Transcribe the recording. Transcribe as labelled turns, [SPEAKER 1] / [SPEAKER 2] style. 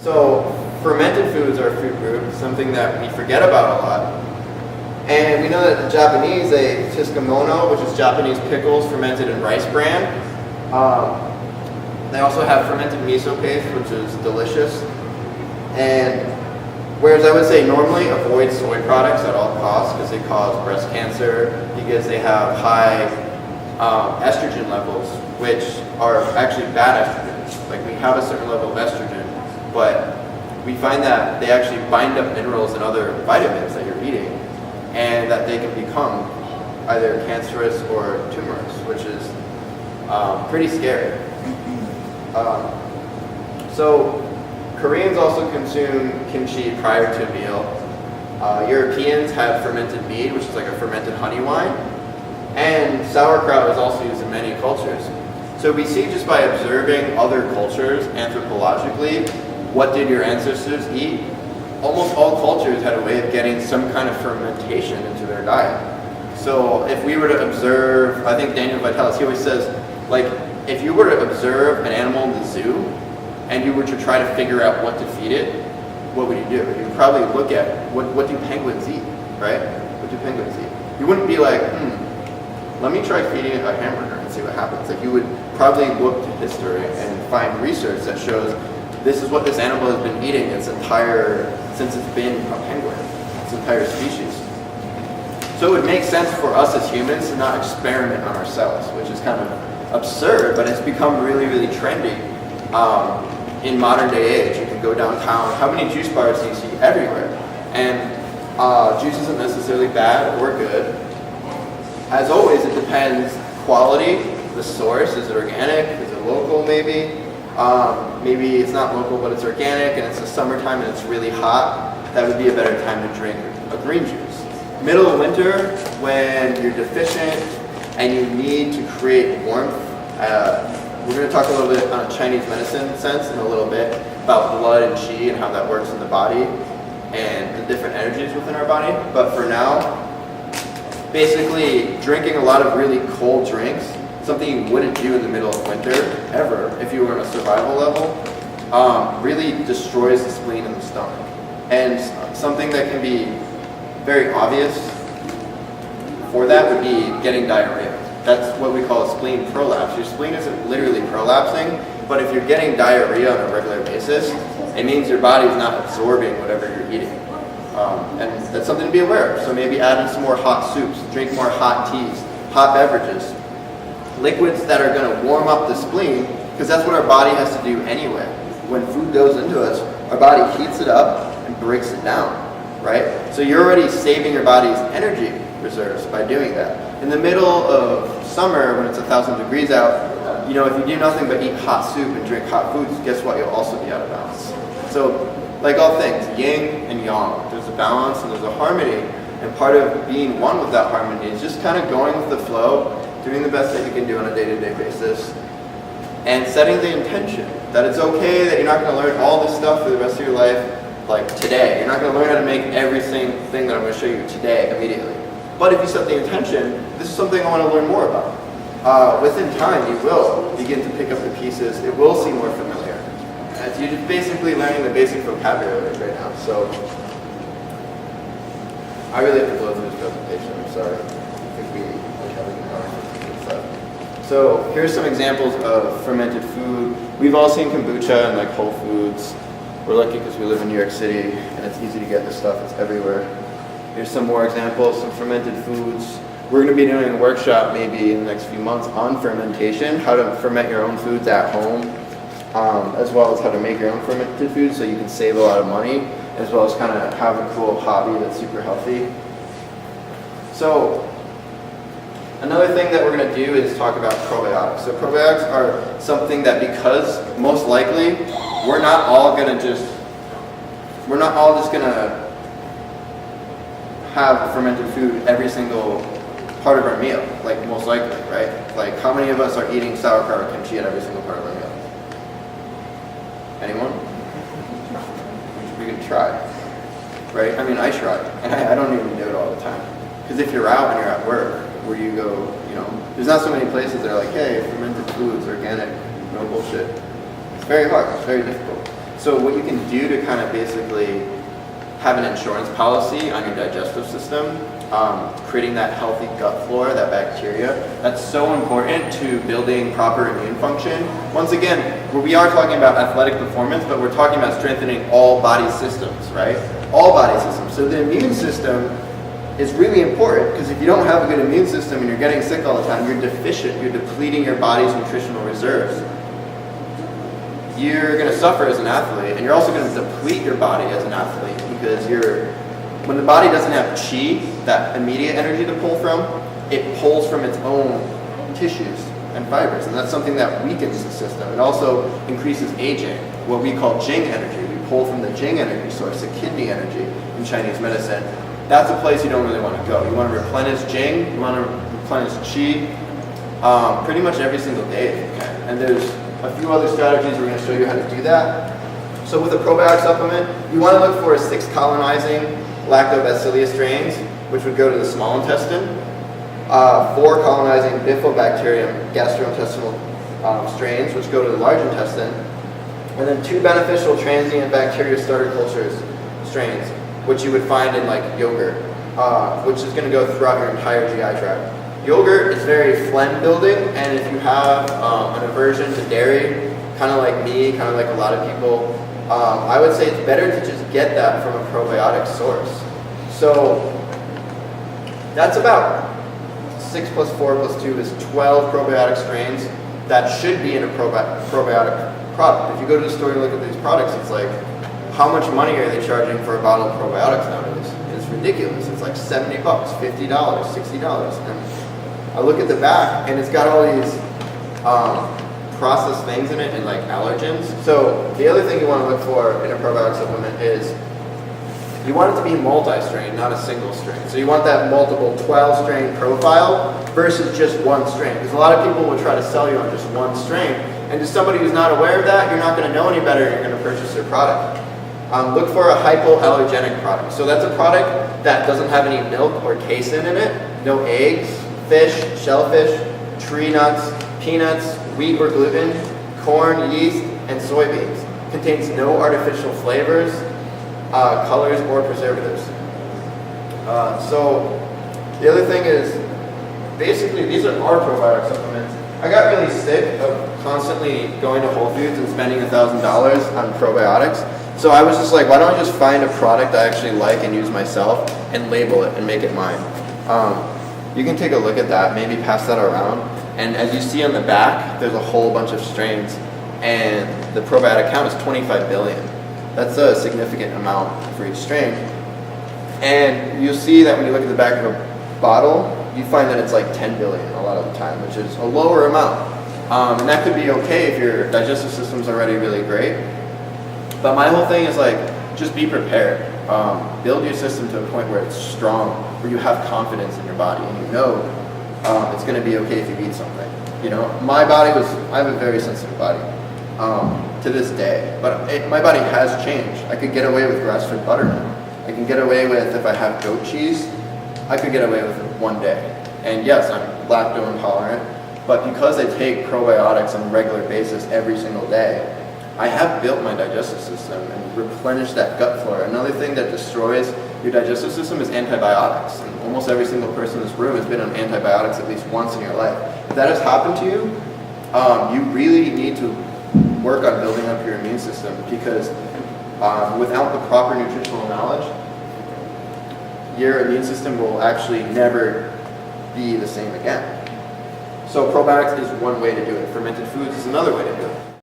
[SPEAKER 1] So fermented foods are a food group, something that we forget about a lot. And we know that the Japanese, they tsukemono, which is Japanese pickles fermented in rice bran. They also have fermented miso paste, which is delicious. And whereas I would say normally avoid soy products at all costs because they cause breast cancer, because they have high estrogen levels, which are actually bad estrogens. Like we have a certain level of estrogen, but we find that they actually bind up minerals and other vitamins that you're eating, and that they can become either cancerous or tumorous, which is pretty scary. So Koreans also consume kimchi prior to a meal. Europeans have fermented mead, which is like a fermented honey wine. And sauerkraut is also used in many cultures. So we see just by observing other cultures anthropologically, what did your ancestors eat? Almost all cultures had a way of getting some kind of fermentation into their diet. So if we were to observe, I think Daniel Vitalis, he always says, like, if you were to observe an animal in the zoo, and you were to try to figure out what to feed it, what would you do? You'd probably look at, what do penguins eat, right? What do penguins eat? You wouldn't be like, let me try feeding it a hamburger and see what happens. Like you would probably look to history and find research that shows this is what this animal has been eating since it's been a penguin, its entire species. So it would make sense for us as humans to not experiment on ourselves, which is kind of absurd, but it's become really, really trendy in modern day age. You can go downtown, how many juice bars do you see everywhere? And juice isn't necessarily bad or good. As always, it depends quality, the source, is it organic, is it local maybe? Maybe it's not local but it's organic and it's the summertime and it's really hot. That would be a better time to drink a green juice. Middle of winter, when you're deficient and you need to create warmth, we're going to talk a little bit on a Chinese medicine sense in a little bit about blood and qi and how that works in the body and the different energies within our body. But for now, basically drinking a lot of really cold drinks, something you wouldn't do in the middle of winter ever if you were on a survival level, really destroys the spleen and the stomach. And something that can be very obvious for that would be getting diarrhea. That's what we call a spleen prolapse. Your spleen isn't literally prolapsing, but if you're getting diarrhea on a regular basis, it means your body's not absorbing whatever you're eating. And that's something to be aware of. So maybe add in some more hot soups, drink more hot teas, hot beverages, liquids that are going to warm up the spleen, because that's what our body has to do anyway. When food goes into us, our body heats it up and breaks it down, right? So you're already saving your body's energy reserves by doing that. In the middle of summer, when it's 1,000 degrees out, if you do nothing but eat hot soup and drink hot foods, guess what? You'll also be out of balance. So, like all things, yin and yang, there's a balance and there's a harmony, and part of being one with that harmony is just kind of going with the flow, doing the best that you can do on a day-to-day basis, and setting the intention that it's okay that you're not going to learn all this stuff for the rest of your life, like today. You're not going to learn how to make every single thing that I'm going to show you today, immediately. But if you set the intention, this is something I want to learn more about. Within time, you will begin to pick up the pieces. It will seem more familiar. As you're just basically learning the basic vocabulary right now. So, I really have to blow through this presentation. I'm sorry. I think we have a stuff. So, here's some examples of fermented food. We've all seen kombucha in like Whole Foods. We're lucky because we live in New York City and it's easy to get this stuff. It's everywhere. Here's some more examples, some fermented foods. We're going to be doing a workshop maybe in the next few months on fermentation, how to ferment your own foods at home, as well as how to make your own fermented foods so you can save a lot of money, as well as kind of have a cool hobby that's super healthy. So another thing that we're going to do is talk about probiotics. So probiotics are something that, because most likely we're not all just going to have fermented food every single part of our meal, like most likely, right? Like how many of us are eating sauerkraut or kimchi at every single part of our meal? Anyone? We can try, right? I mean, I try, and I don't even do it all the time. Because if you're out and you're at work, where you go, there's not so many places that are like, hey, fermented foods, organic, no bullshit. It's very hard, it's very difficult. So what you can do to kind of basically have an insurance policy on your digestive system, creating that healthy gut flora, that bacteria, that's so important to building proper immune function. Once again, we are talking about athletic performance, but we're talking about strengthening all body systems, right? All body systems. So the immune system is really important, because if you don't have a good immune system and you're getting sick all the time, you're deficient, you're depleting your body's nutritional reserves. You're going to suffer as an athlete, and you're also going to deplete your body as an athlete, because when the body doesn't have chi, that immediate energy to pull from, it pulls from its own tissues and fibers, and that's something that weakens the system. It also increases aging, what we call Jing energy. We pull from the Jing energy source, the kidney energy in Chinese medicine. That's a place you don't really want to go. You want to replenish Jing, you want to replenish Qi, pretty much every single day if you can. And there's a few other strategies we're going to show you how to do that. So with a probiotic supplement, you want to look for 6 colonizing lactobacillus strains, which would go to the small intestine, 4 colonizing bifidobacterium gastrointestinal strains, which go to the large intestine, and then 2 beneficial transient bacteria starter cultures strains, which you would find in like yogurt, which is going to go throughout your entire GI tract. Yogurt is very phlegm building, and if you have an aversion to dairy, kind of like me, kind of like a lot of people, I would say it's better to just get that from a probiotic source. So that's about 6 + 4 + 2 is 12 probiotic strains that should be in a probiotic product. If you go to the store and look at these products, it's like, how much money are they charging for a bottle of probiotics nowadays? It's ridiculous. It's like $70, $50, $60. And I look at the back, and it's got all these processed things in it and like allergens. So the other thing you want to look for in a probiotic supplement is you want it to be multi-strain, not a single strain. So you want that multiple 12-strain profile versus just one strain. Because a lot of people will try to sell you on just one strain. And to somebody who's not aware of that, you're not going to know any better, and you're going to purchase their product. Look for a hypoallergenic product. So that's a product that doesn't have any milk or casein in it, no eggs, fish, shellfish, tree nuts, peanuts, wheat or gluten, corn, yeast, and soybeans. Contains no artificial flavors, colors, or preservatives. So the other thing is, basically these are our probiotic supplements. I got really sick of constantly going to Whole Foods and spending $1,000 on probiotics. So I was just like, why don't I just find a product I actually like and use myself and label it and make it mine. You can take a look at that, maybe pass that around. And as you see on the back, there's a whole bunch of strains, and the probiotic count is 25 billion. That's a significant amount for each strain. And you'll see that when you look at the back of a bottle, you find that it's like 10 billion a lot of the time, which is a lower amount. And that could be okay if your digestive system's already really great. But my whole thing is like, just be prepared. Build your system to a point where it's strong, where you have confidence in your body, and you know it's going to be okay if you eat something. You know, I have a very sensitive body to this day, but my body has changed. I could get away with grass-fed butter now. I can get away with, if I have goat cheese, I could get away with it one day. And yes, I'm lactose intolerant, but because I take probiotics on a regular basis every single day, I have built my digestive system and replenished that gut flora. Another thing that destroys your digestive system is antibiotics. And almost every single person in this room has been on antibiotics at least once in your life. If that has happened to you, you really need to work on building up your immune system, because without the proper nutritional knowledge, your immune system will actually never be the same again. So probiotics is one way to do it. Fermented foods is another way to do it.